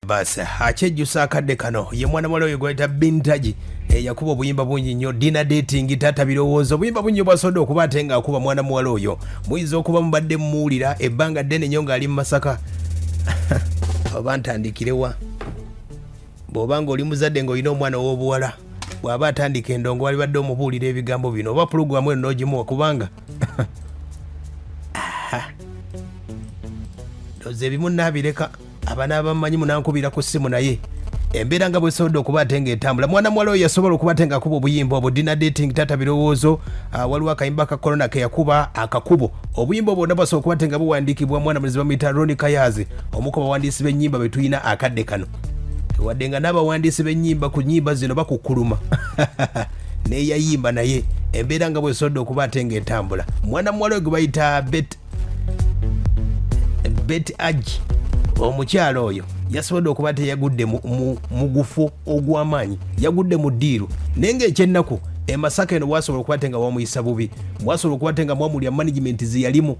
basi achejjusa akadde kano ye mwana mwala oyo gwayita Bintaji yakuba obuyimba bungi nnyo dinner dating tata birowoozo obuyimba bungi bwasodde okuba ate nga akuba mwana muwala oyo muyinza okuba mubadde muwulira ebbanga ddene nnyo ng'ali mu Masaka oba ntandikirewa bw'oba ng'oli muzadde ng'olina omwana w'obuwala bw'aba atandika endongo walibadde omubuulira ebigambo bino oba pulogulamu eno n'ogimuwa kubanga ndoze ebimu nnaabireka abaana abamanyi munankubira ku ssimu naye embeera nga bwesobodde okuba ate ng'etambula mwana muwala oyo yasobola okuba ate ng'akuba obuyimba obwo dinner dating tata birowoozo waliwo akayimba ka corona ke yakuba akakubo obuyimba bwonna bwasobola okuba ate nga buwandiikibwa mwana mulizi bamuyita Roni Kayazi omu ku bawandiisi b'ennyimba be tulina akadde kano wadde nga n'abawandiisi b'ennyimba ku nnyimba zino bakukuluma n'eyayimba naye embeera nga bwesobodde okuba ate ng'etambula mwana muwala oyo gwe bayita Aggie omukyalo oyo yasobodde okuba teyagudde mugufu ogw'amaanyi yagudde mu ddiiru naye ng'ekyennaku Masaka eno bwasobola okuba te nga bamuyisa bubi mwasobola okuba te nga mwamulya management zeyalimu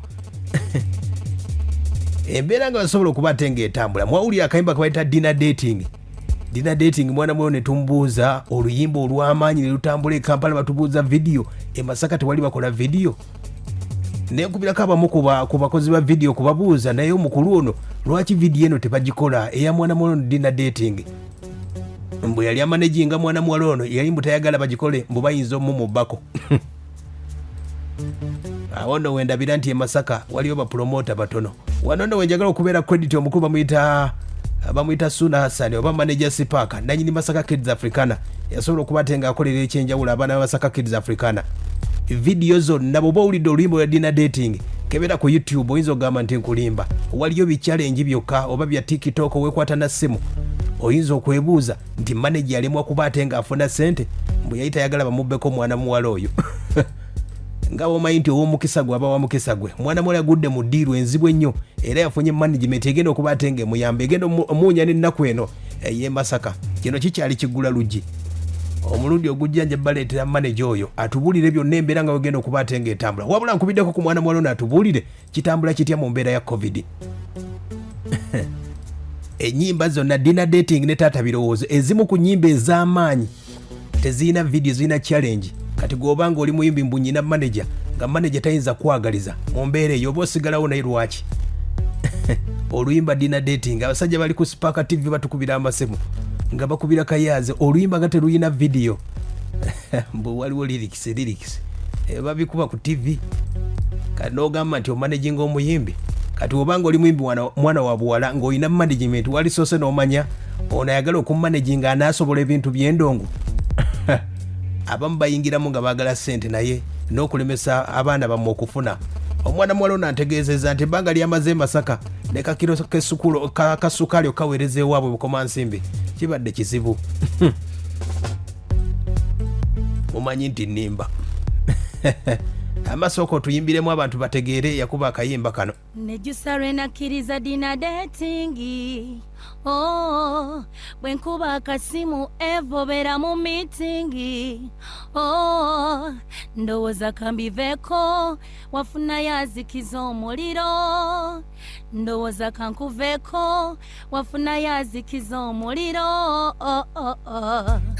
embeera nga basobola okuba te ng'etambula mwawulira akayimba kabayita dinner dating mwana mwoyo ne tumubuuza oluyimba olw'amaanyi ne lutambula e Kampala batubuuza vidiyo Masaka tewali bakola vidiyo nekubirako abamu ku bakozi ba vidiyo kubabuuza naye omukulu ono lwaki vidiyo eno tebagikola eya mwana muwala ono dinner dating mbu yali amanaginga mwana muwala ono yali mbu tayagala bagikole mbu bayinza omumubbako awo nno wendabira nti Masaka waliyo bapromota batono wano nno wenjagala okubeera credit omukulu bamuyita Suna Hassan oba manager Sipaka nanyini Masaka Kids Africana yasobola okuba ate nga akolera ekyenjawulo abaana ba Masaka Kids Africana video zonna bw'oba owulidde oluyimba lwa dinner dating kebera ku YouTube oyinza okugamba nti nkulimba waliyo bichallenge byokka oba bya TikTok weekwata na ssimu oyinza okwebuuza nti manager alemwa kuba ate nga afuna ssente mbu yali tayagala bamubbeko mwana muwala oyo nga bwomanyi nti ow'omukisa gwe aba wamukisa gwe mwana muwala agudde mu ddiiru enzibu ennyo era yafunye management egenda okuba ate nga emuyamba egenda omuwunya n'ennaku eno ey'e Masaka kino kikyali kiggula luggi omulundi ogujjanja baleetera manager oyo atubuulire byonna embeera nga wegenda okuba ate ng'etambula wabula nkubiddeko ku mwana muwala ono atubuulire kitambula kitya mu mbeera ya COVID ennyimba zonna dinner dating ne taata birowoozo ezimu ku nnyimba ez'amaanyi tezirina video zirina challenge kati gwoba nga oli muyimbi mbu nnyina manager nga manager tayinza kwagaliza mu mbeera eyo oba osigalawo naye lwaki oluyimba dinner dating abasajja bali ku Spark TV batukubira amasimu nga bakubira Kayazi oluyimba nga teruyina video mbu waliwo lyrics babikuba ku TV kati n'ogamba nti omanaginga omuyimbi kati obanga oli muyimbi mwana wa buwala ng'olina management wali soose n'omanya ono ayagala okumanaginga anaasobola ebintu by'endongo abamu bayingiramu nga baagala ssente naye n'okulemesa abaana bammwe okufuna omwana muwala ono antegeezezza nti ebbanga lyamaze Masaka ne kakiro kasukaali okaweereza ewaabwe bukomansimbi kibadde kizibu mumanyi nti nnimba amasooka otuyimbiremu abantu bategeere yakuba akayimba kano nejjusa lwenakkiriza dinner dating bwenkuba akasimu evobera mu meeting ndowooza kambiveeko wafuna yazikiza omuliro ndowooza kankuveeko wafuna yazikiza omuliro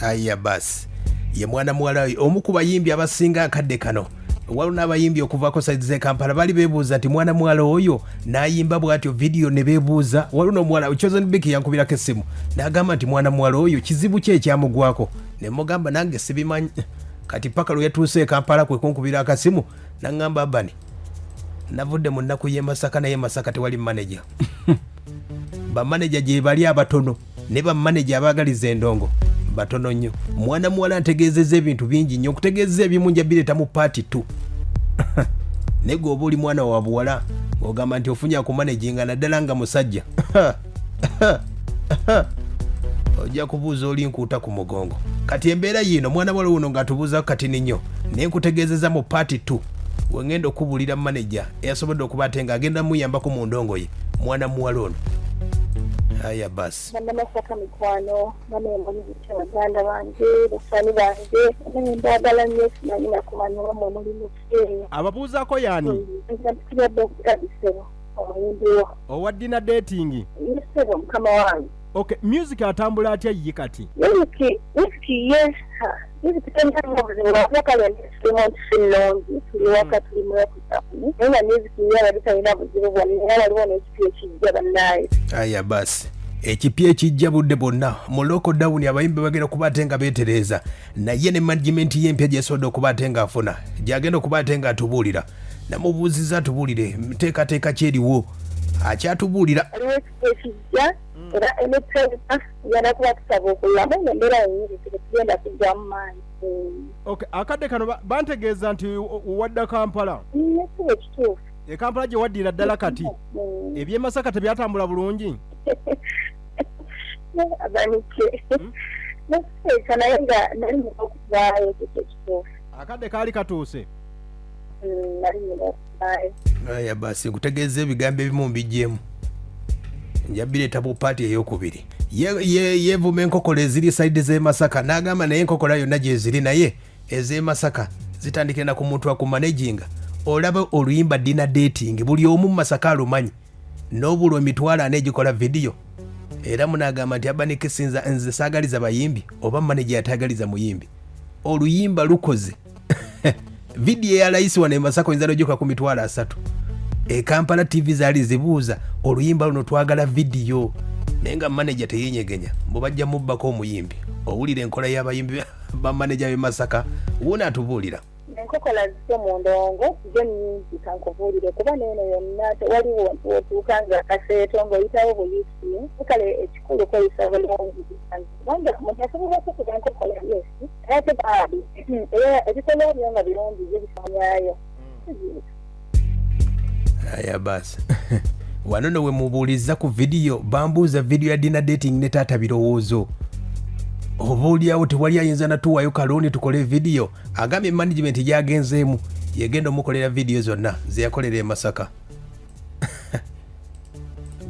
aya basi ye mwana muwala omu ku bayimbi abasinga akadde kano waliwo n'abayimbi okuvaako saizi z'e Kampala bali beebuuza nti mwana muwala oyo n'ayimba bw'atyo vidiyo ne beebuuza waliwo n'omuwala Chosen Biki yankubirako essimu n'agamba nti mwana muwala oyo kizibu ki ekyamugwako ne mugamba nange sibimanyi kati paka lwe yatuuse e Kampala kwe kunkubira akasimu n'aŋŋamba Abani navudde mu nnaku y'e Masaka naye Masaka tewali manager bamanager gye bali abatono ne bamanager abaagaliza endongo batono nnyo mwana muwala ntegeezezza ebintu bingi nnyo okutegeezeza ebimu nja bireeta mu paati 2 naye gwe oba oli mwana wa buwala ng'ogamba nti ofunye akumanaginga naddala nga musajja ojja kubuuza oli nkuuta ku mugongo kati embeera yino mwana muwala wuno ng'atubuuza katini nnyo naye nkutegeezeza mu paati 2 wengenda okubuulira manager eyasobodde okuba ate ng'agenda muyambako mu ndongo ye mwana muwala ono aya basi Masaka mikwano bamemboni baganda bange basani bange ndagala nnyo simanyi nakumanya omwo mulimu kyeyo ababuuzaako yaani nzakubadde okutandisebo omuyimbi wo owa dinner dating yesebo mukama wange Okay, music atambula atya ye kati? Music yes. Music tena muzima kale instrument filongi tuliwaka tulimwe kutafu. Nina music ya badita ina buzibu bwa nina waliwo n'ekipya ekijja bannaye. Aya basi. Ekipya ekijja budde bonna mu local down abayimbi bagenda kubatenga betereza naye ne management y'empya gyesoda okubatenga afuna gyagenda okubatenga atubulira namubuuziza atubulire teekateeka kyeriwo akyatubulira aliwo ekipya ekijja era emetreza genda kuba tusaba okulamu n'embeera yennyini tugenda kujja mu maanyi. Okay, akadde kano bantegeeza nti wadda Kampala. Ekyo ekituufu. Kampala gye waddira ddala kati eby'e Masaka tebyatambula bulungi? Abanike naseka naye nga nali mukuvaayo ekituufu. Akadde kaali katuuse? Nali mukuvaayo. Aya basi kutegeeza ebigambo ebimu mbijjeemu njabireeta bu paati ey'okubiri yeevuma enkokola eziri saidi z'e Masaka n'agamba naye enkokola yonna gye ziri naye ez'e Masaka zitandikira na ku muntu akumanaginga olaba oluyimba dina dating buli omu mu Masaka alumanyi n'obulwa emitwalo ana egikola vidiyo era munagamba nti Abanike sinza nze saagaliza bayimbi oba manager yataagaliza muyimbi oluyimba lukoze vidiyo ya layisi wano e Masaka oyinza n'ogikola ku mitwalo 3 Kampala TV zaali zibuuza oluyimba luno twagala vidiyo naye nga manager teyenyegenya mubajja mubbako omuyimbi owulira enkola y'abayimbi ba manager b'e Masaka wuuna atubuulira enkokola zise mu ndongo zo nnyingi kankubuulire kuba neeno yonna tewaliwo wotuuka nga kaseeto ng'oyitawo buyisi kale ekikulu koyisa bulungi kubanga omuntu asobola okukuba enkokola yesi ate baabi era ebikolwa byo nga birungi byo bisamyayo. Aya basi wano ne we mubuuliza ku vidiyo bambuuza vidiyo ya dina dating ne taata birowoozo oba oliawo tewali ayinza natuwayo kalooni tukole vidiyo agambye management gyagenzeemu yegenda omukolera vidiyo zonna zeyakolera e Masaka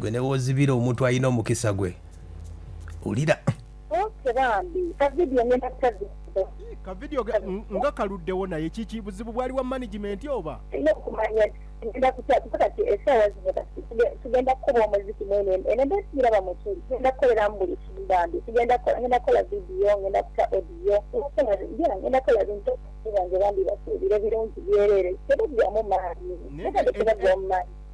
gwe ne woozibira omuntu alina omukisa gwe ulira bambi kavidiyo ngenda kutazi kavidiyo nga kaluddewo naye kiki buzibu bwali wa management oba ina okumanya ngenda kutati esaawa zino tugenda kukola omuziki mwene enenda siraba mukiri ngenda kukolera mu buli kimbambi ngenda kukola vidiyo ngenda kuta audio ngenda kukola bintu bange bambi basuubire birungi byerere tebabyamu maanyi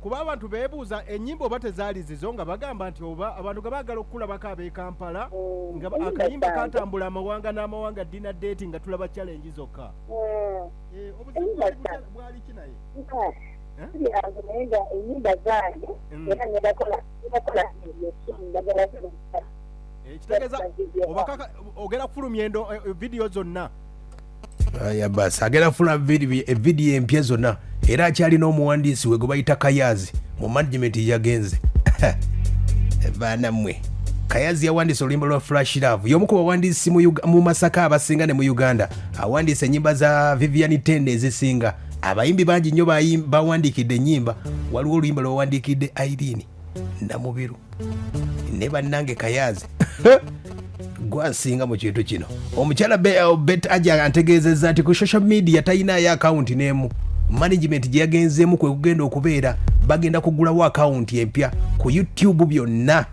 kuba abantu beebuuza ennyimba oba tezaali zizo nga bagamba nti oba abantu nga baagala okukulabako ab'e Kampala nga akayimba katambula amawanga n'amawanga dina date nga tulaba challenge zokka obuzibu bwali ki naye nga ennyimba zange era ngedakola kitegeeza ogera kufulumya vidiyo zonna aya basi agenda kufuna vidiyo empya zonna era akyalina omuwandiisi we gwe bayita Kayazi mu management yagenze baana mmwe Kayazi yawandiisa oluyimba lwa Flash Love y'omu ku bawandiisi mu Masaka abasinga ne mu Uganda awandiisa ennyimba za Vivian Tende ezisinga abayimbi bangi nnyo bawandiikidde ennyimba waliwo oluyimba lwawandiikidde Irene Namubiru ne bannange Kayazi gwasinga mu kintu kino omukyala Bet Aggie antegeezezza nti ku social media talinayo akawunti n'emu management gye yagenzeemu kwe kugenda okubeera bagenda kugulawo akawunti empya ku YouTube byonna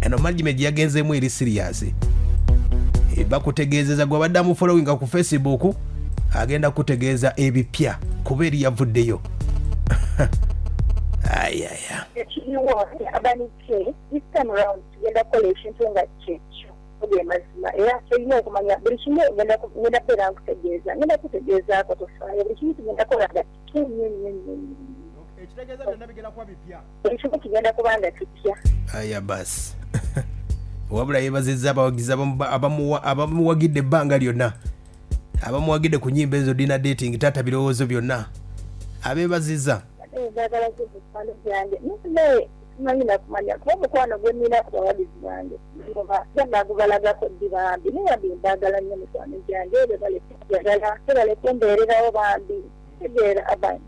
eno management gye yagenzeemu eri serious bakutegeezeza gwe abadde amufollowinga ku Facebook agenda kutegeeza ebipya kuba eri yavuddeyo ayaya ekiriwo Abanike this time around tugenda kukola ekintu nga kyekyo oge mazima era tulina okumanya buli kimu ngenda kubeera nkutegeeza ngenda kutegeezaako tofaayo buli kimu tugenda kola nga ekitegeeza byonna bigenda kuba bipya buli kimu kigenda kuba nga kipya aya basi wabula yeebazizza abawagizi abamuwagidde ebbanga lyonna abamuwagidde ku nnyimba ezo dina dating taata birowoozo byonna abeebazizza njagala kubifaano byange naye simanyi nakumanya kuba omukwano gwe nnina ku bawagizi bange nagubalagako ddi bambi naye bambi mbaagala nnyo mikwano gyange ebyo balekjagala tebaleke mbeererawo bambi tegeera abanyi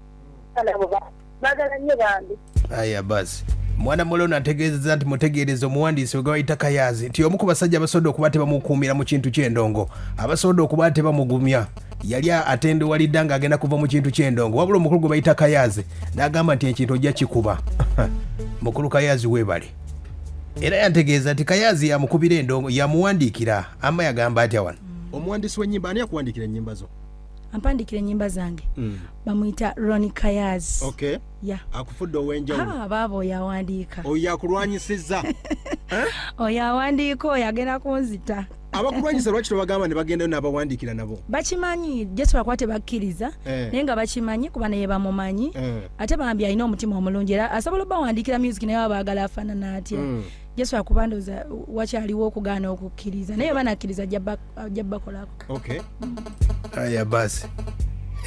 anabo baagala nnyo bambi aya basi mwana mulono ategeezezza nti mutegeereza omuwandiisi we gwe bayita Kayazi nti omu ku basajja abasobodde okuba tebamukuumira mu kintu ky'endongo abasobodde okuba tebamugumya yali atendewalidda ng'agenda kuva mu kintu ky'endongo wabula omukulu gwe bayita Kayazi n'agamba nti ekintu ojja kikuba mukulu Kayazi weebale era yantegeeza nti Kayazi yamukubira endongo yamuwandiikira ama yagamba atya wano omuwandiisi w'ennyimba ani yakuwandiikira ennyimba zo ampandikira ennyimba zange bamuyita Ronnie Kayazi okay yeah. akufudde ow'enjawulo baabo yawandiika oyo yakulwanyisizza oyo awandiika oyo agenda kunzita abakulwanyisa lwaki tebagamba ne bagendayo n'abawandiikira nabo bakimanyi Jesu bakuba tebakkiriza naye nga bakimanyi kuba naye bamumanyi ate bambi alina omutima omulungi era asobola obawandiikira music naye baba baagala afaanana atya Jesu akuba ndowooza wakyaliwo okugaana okukkiriza naye banakkiriza ajja bakolako okay aya basi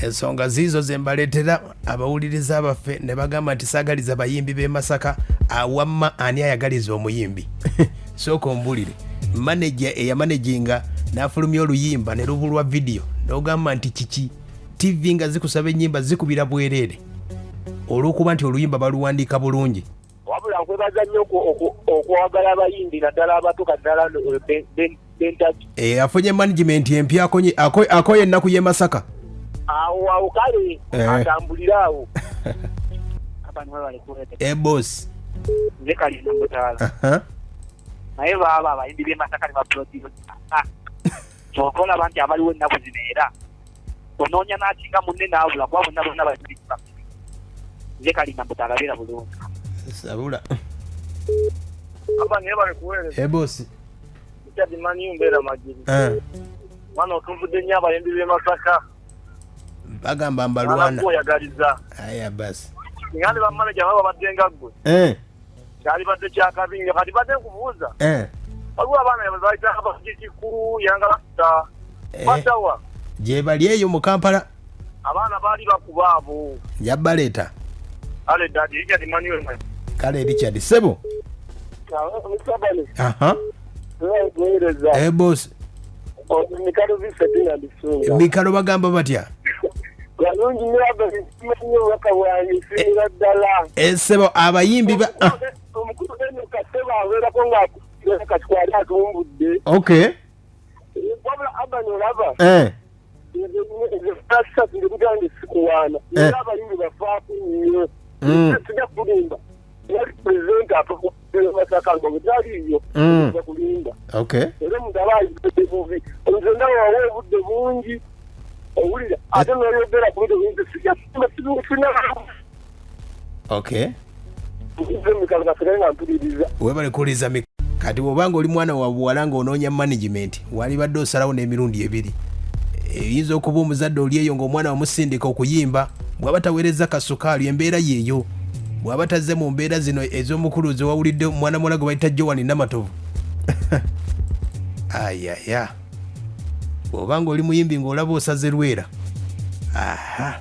ensonga ziizo zembaleetera abawuliriza abaffe ne bagamba nti saagaliza bayimbi b'e Masaka awamma ani ayagaliza omuyimbi sooka ombulire manager eyamanaginga n'afulumya oluyimba ne lubulwa vidiyo n'ogamba nti kiki TV nga zikusaba ennyimba zikubira bwereere olw'okuba nti oluyimba baluwandiika bulungi wabula nkwebaza nnyo okwagala abayimbi naddala abato kaddala bentaki afunye management empya akoye ennaku y'e Masaka awo kale atambuliraawo boss nze kalina mutaala naye baaba abayimbi b'e Masaka ne baproducer kyokolaba nti abaliwo ennaku zino era onoonya n'akinga munne n'abula kuba bonna bonna bayimbi nze kalina mutaala beera bulungi sabula aba naye balikuweereza boss kyadimanyi mbeera magiri mwana otunvudde nnyo abayimbi b'e Masaka bagamba mbalwana oyagaliza aya basi ngandi bamanaja baba baddenga ggwe kyali badde kyakabi nga kati badde nkubuuza waliwo abaana babayita abakikulu yangala kuta batawa gye bali eyo mu Kampala abaana baali bakuba abo njabaleeta ale dadi Richard Emmanuel kale Richard sebo aha boss mikalo bisedina bisunga mikalo bagamba batya galungi nyo wakawanyi singa ddala sebo abayimbi omukulu eno kaseba abeerako nga kakikwali atumbudde okay wabula abani olaba asatu ndikugandi sikuwaana era abayimbi bafaako nnyo tujja kulimba presenta Masaka nga bwetaliyo kulimba okay era omuntu aba ayidde bubi nze nawe wawa obudde bungi owulira ate noyogera ku bintu bingi sijasina okay mikalo gasere nga mpuliriza webale kuwuliriza kati bw'obanga oli mwana wa buwala ng'onoonya management wali badde osalawo n'emirundi ebiri eyinza okuba omuzadde oli eyo ng'omwana wamusindika okuyimba bw'aba taweereza kasukaali embeera yeeyo bw'aba tazze mu mbeera zino ez'omukulu ze wawulidde mwana muwala gwe bayita Joan Namatovu ayaya bw'obanga oli muyimbi ng'olaba osaze lwera aha